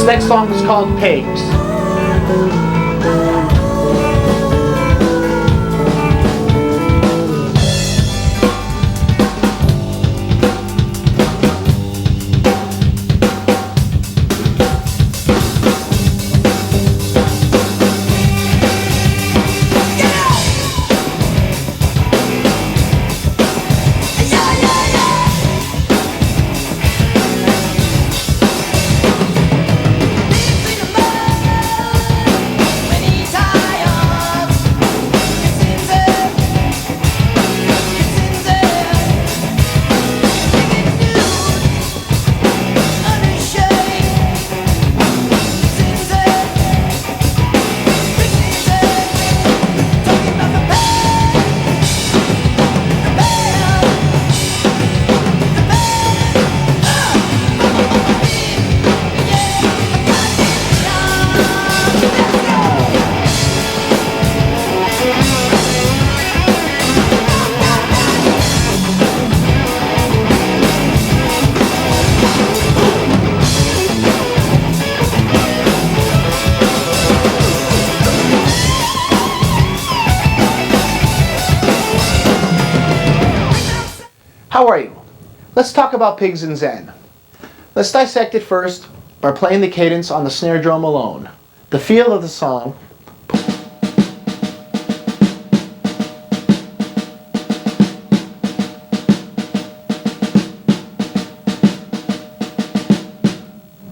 This next song is called Pigs. How are you? Let's talk about Pigs and Zen. Let's dissect it first by playing the cadence on the snare drum alone. The feel of the song.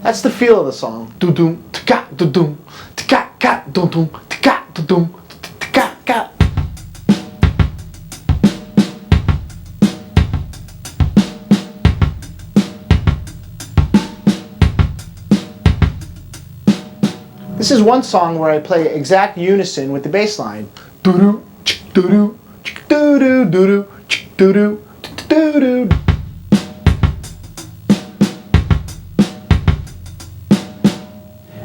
That's the feel of the song. Do-dum, tka, do-dum, tka, ka, do-dum, tka, do-dum, tka, ka. This is one song where I play exact unison with the bass line. Doo-doo, doo-doo, doo-doo, doo-doo, doo-doo, doo-doo.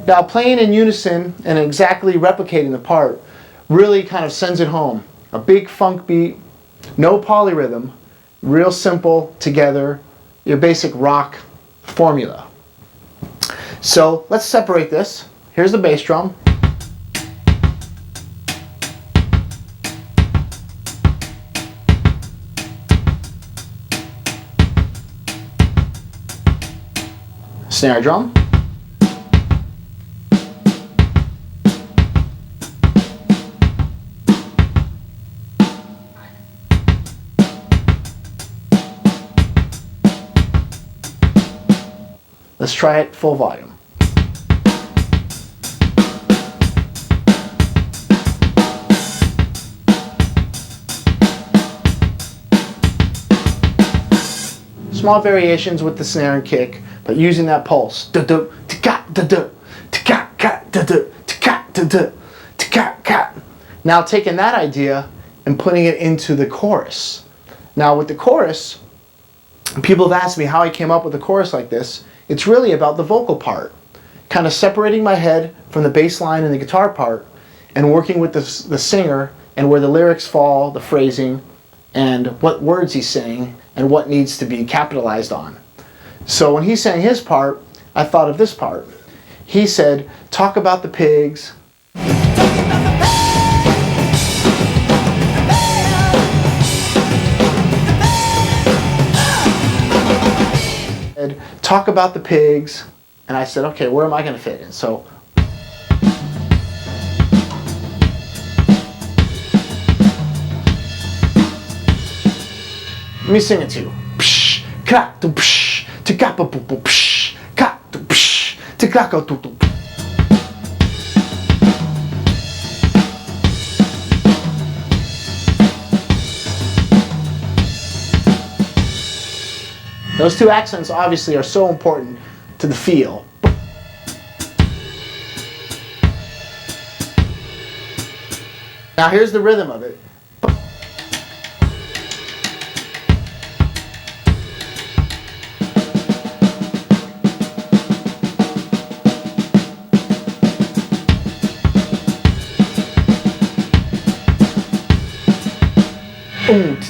Now playing in unison and exactly replicating the part really kind of sends it home. A big funk beat, no polyrhythm, real simple together, your basic rock formula. So let's separate this. Here's the bass drum. Snare drum. Let's try it full volume. Small variations with the snare and kick, but using that pulse. Now taking that idea and putting it into the chorus. Now with the chorus, people have asked me how I came up with a chorus like this. It's really about the vocal part, kind of separating my head from the bass line and the guitar part, and working with the singer and where the lyrics fall, the phrasing, and what words he's saying, and what needs to be capitalized on. So when he sang his part, I thought of this part. He said, talk about the pigs. Talk about the pigs. And I said, okay, where am I going to fit in? So let me sing it to you. Psh, ka, do, psh, tika, bu, bu, bu, psh, ka, do, psh, tika, ka, do, do. Those two accents obviously are so important to the feel. Now here's the rhythm of it.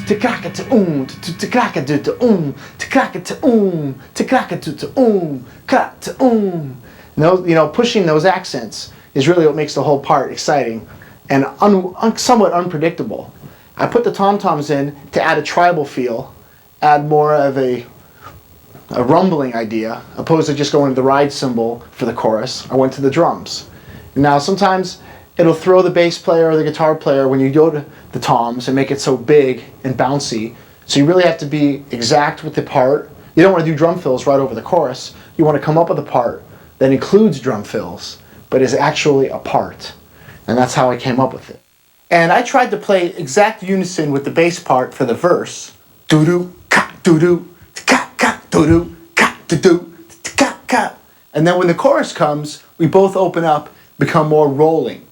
Tiklaka to tiklaka to tiklaka to tiklaka to clap to And those, pushing those accents is really what makes the whole part exciting and somewhat unpredictable. I put the tom-toms in to add a tribal feel, add more of a rumbling idea, opposed to just going to the ride cymbal for the chorus. I went to the drums. Now sometimes it'll throw the bass player or the guitar player when you go to the toms and make it so big and bouncy. So you really have to be exact with the part. You don't want to do drum fills right over the chorus. You want to come up with a part that includes drum fills, but is actually a part. And that's how I came up with it. And I tried to play exact unison with the bass part for the verse. Doo-doo, ka, doo-doo, ka, ka, doo-doo, ka, doo-doo, ka, ka. And then when the chorus comes, we both open up, become more rolling.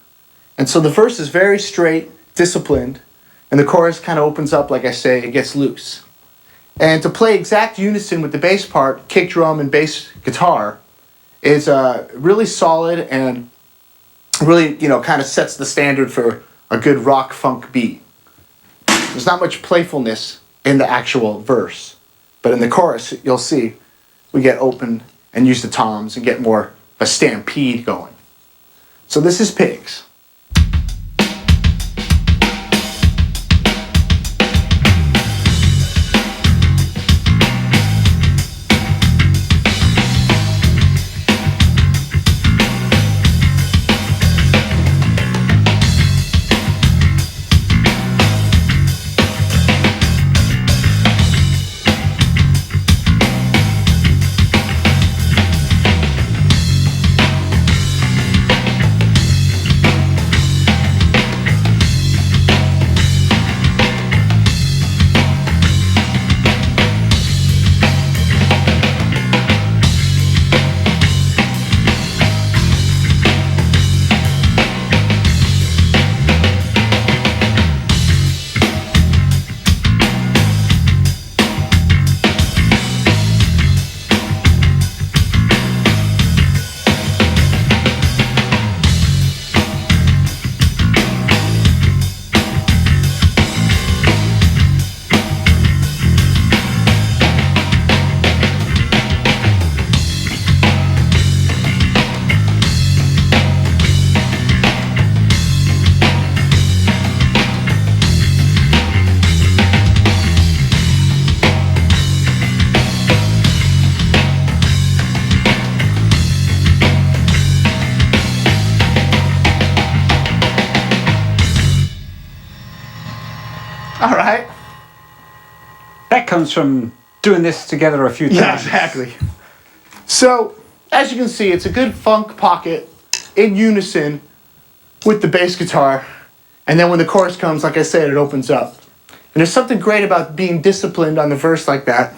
And so the verse is very straight, disciplined, and the chorus kind of opens up, like I say, it gets loose. And to play exact unison with the bass part, kick drum and bass guitar, is really solid and really, kind of sets the standard for a good rock funk beat. There's not much playfulness in the actual verse, but in the chorus, you'll see, we get open and use the toms and get more of a stampede going. So this is Pigs. All right. That comes from doing this together a few times. Yeah, exactly. So, as you can see, it's a good funk pocket in unison with the bass guitar. And then when the chorus comes, like I said, it opens up. And there's something great about being disciplined on the verse like that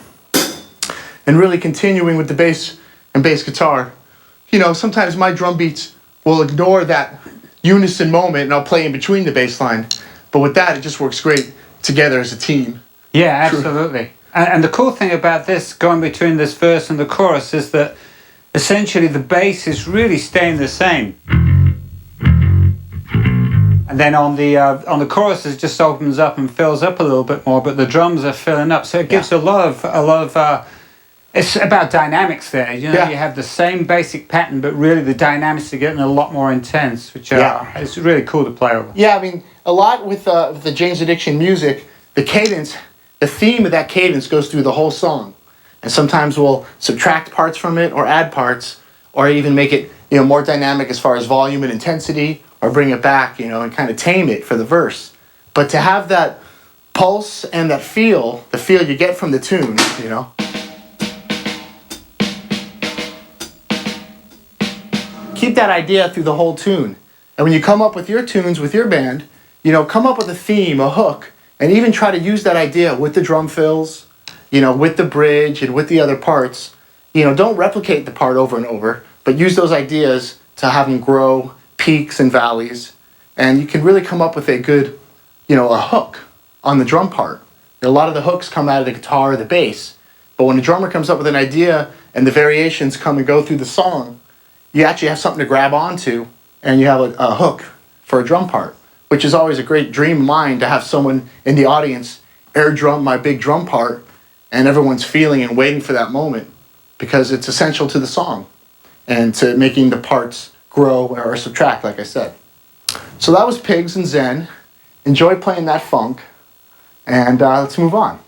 and really continuing with the bass and bass guitar. Sometimes my drum beats will ignore that unison moment and I'll play in between the bass line. But with that, it just works great together as a team. Yeah, absolutely. And the cool thing about this, going between this verse and the chorus, is that essentially the bass is really staying the same. And then on the chorus, it just opens up and fills up a little bit more, but the drums are filling up. So it gives a lot of it's about dynamics there. You have the same basic pattern, but really the dynamics are getting a lot more intense, which is really cool to play over. Yeah, I mean, a lot with the Jane's Addiction music, the cadence, the theme of that cadence goes through the whole song. And sometimes we'll subtract parts from it or add parts or even make it, more dynamic as far as volume and intensity or bring it back, and kind of tame it for the verse. But to have that pulse and that feel, the feel you get from the tune, keep that idea through the whole tune. And when you come up with your tunes with your band, come up with a theme, a hook, and even try to use that idea with the drum fills, with the bridge and with the other parts. Don't replicate the part over and over, but use those ideas to have them grow, peaks and valleys. And you can really come up with a good, a hook on the drum part. A lot of the hooks come out of the guitar or the bass, but when the drummer comes up with an idea and the variations come and go through the song, you actually have something to grab onto, and you have a hook for a drum part, which is always a great dream of mine, to have someone in the audience air drum my big drum part, and everyone's feeling and waiting for that moment, because it's essential to the song. and to making the parts grow or subtract, like I said. So that was Pigs and Zen. Enjoy playing that funk, and let's move on.